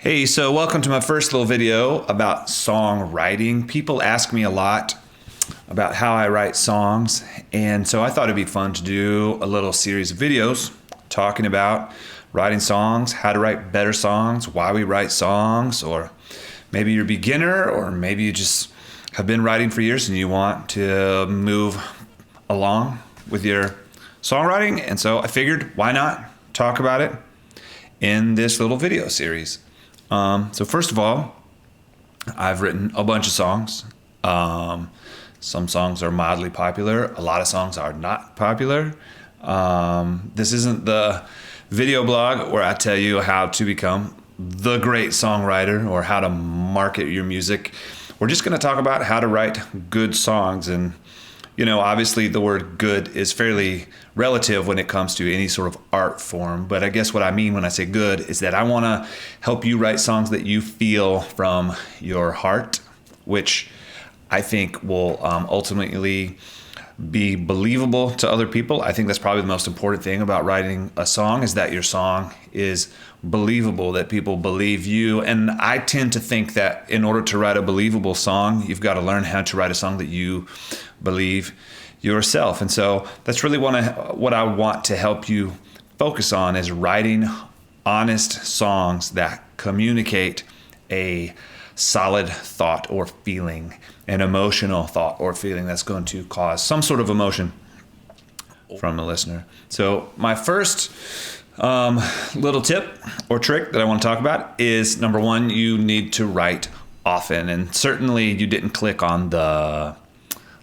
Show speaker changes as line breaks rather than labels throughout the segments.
Hey, so welcome to my first little video about songwriting. People ask me a lot about how I write songs, and so I thought it'd be fun to do a little series of videos talking about writing songs, how to write better songs, why we write songs, or maybe you're a beginner, or maybe you just have been writing for years and you want to move along with your songwriting. And so I figured, why not talk about it in this little video series. So first of all, I've written a bunch of songs. Some songs are mildly popular. A lot of songs are not popular. This isn't the video blog where I tell you how to become the great songwriter or how to market your music. We're just going to talk about how to write good songs. And, you know, obviously the word good is fairly relative when it comes to any sort of art form. But I guess what I mean when I say good is that I want to help you write songs that you feel from your heart, which I think will ultimately be believable to other people. I think that's probably the most important thing about writing a song, is that your song is believable, that people believe you. And I tend to think that in order to write a believable song, you've got to learn how to write a song that you believe yourself. And so that's really what I want to help you focus on, is writing honest songs that communicate a solid thought or feeling, an emotional thought or feeling that's going to cause some sort of emotion from the listener. So my first little tip or trick that I want to talk about is, number one, you need to write often. And certainly you didn't click on the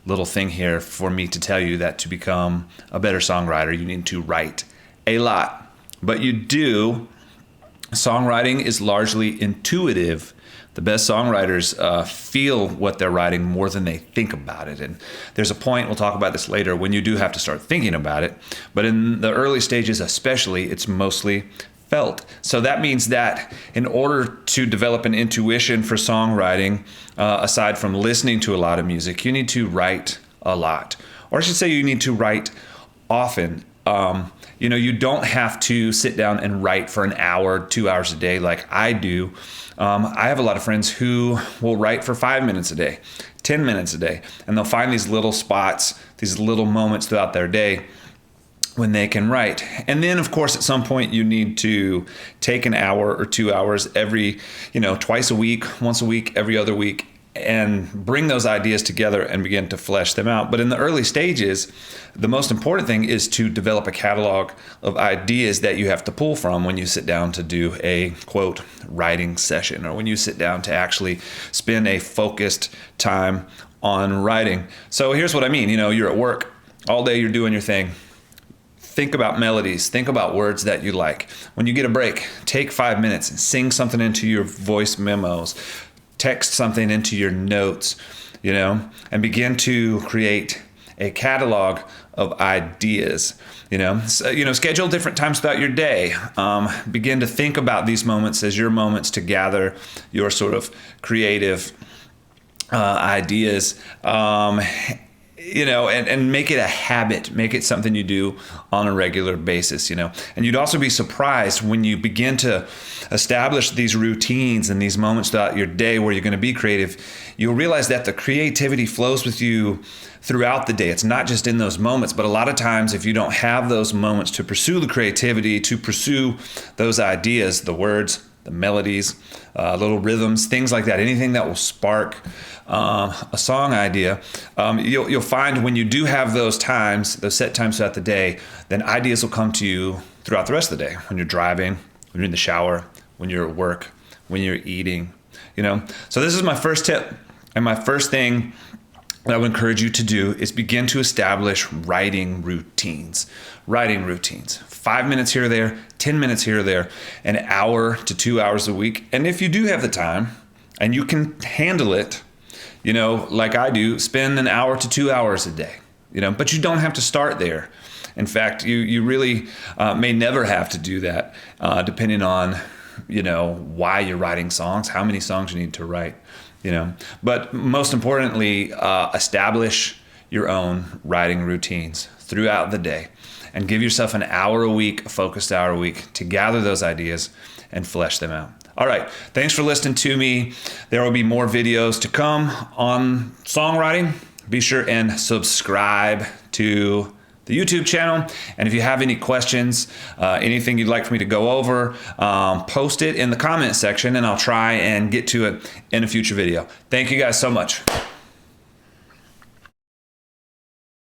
little thing here for me to tell you that to become a better songwriter, you need to write a lot. But you do. Songwriting is largely intuitive. The best songwriters feel what they're writing more than they think about it. And there's a point, we'll talk about this later, when you do have to start thinking about it. But in the early stages especially, it's mostly felt. So that means that in order to develop an intuition for songwriting, aside from listening to a lot of music, you need to write a lot. Or I should say you need to write often. You don't have to sit down and write for an hour, 2 hours a day like I do. I have a lot of friends who will write for 5 minutes a day, 10 minutes a day, and they'll find these little spots, these little moments throughout their day when they can write. And then, of course, at some point you need to take an hour or 2 hours every, twice a week, once a week, every other week, and bring those ideas together and begin to flesh them out. But in the early stages, the most important thing is to develop a catalog of ideas that you have to pull from when you sit down to do a, quote, writing session, or when you sit down to actually spend a focused time on writing. So here's what I mean. You're at work all day, you're doing your thing. Think about melodies, think about words that you like. When you get a break, take 5 minutes and sing something into your voice memos. Text something into your notes, and begin to create a catalog of ideas. Schedule different times throughout your day. Begin to think about these moments as your moments to gather your sort of creative ideas. And make it a habit, make it something you do on a regular basis, And you'd also be surprised when you begin to establish these routines and these moments throughout your day where you're going to be creative. You'll realize that the creativity flows with you throughout the day. It's not just in those moments, but a lot of times if you don't have those moments to pursue the creativity, to pursue those ideas, the words, the melodies, little rhythms, things like that, anything that will spark a song idea, you'll find when you do have those times, those set times throughout the day, then ideas will come to you throughout the rest of the day. When you're driving, when you're in the shower, when you're at work, when you're eating, So this is my first tip. And my first thing that I would encourage you to do is begin to establish writing routines. 5 minutes here or there, 10 minutes here or there, an hour to 2 hours a week. And if you do have the time and you can handle it, like I do, spend an hour to 2 hours a day, but you don't have to start there. In fact, you really may never have to do that, depending on, why you're writing songs, how many songs you need to write, But most importantly, establish your own writing routines throughout the day and give yourself an hour a week, a focused hour a week, to gather those ideas and flesh them out. All right, thanks for listening to me. There will be more videos to come on songwriting. Be sure and subscribe to the YouTube channel. And if you have any questions, anything you'd like for me to go over, post it in the comment section and I'll try and get to it in a future video. Thank you guys so much.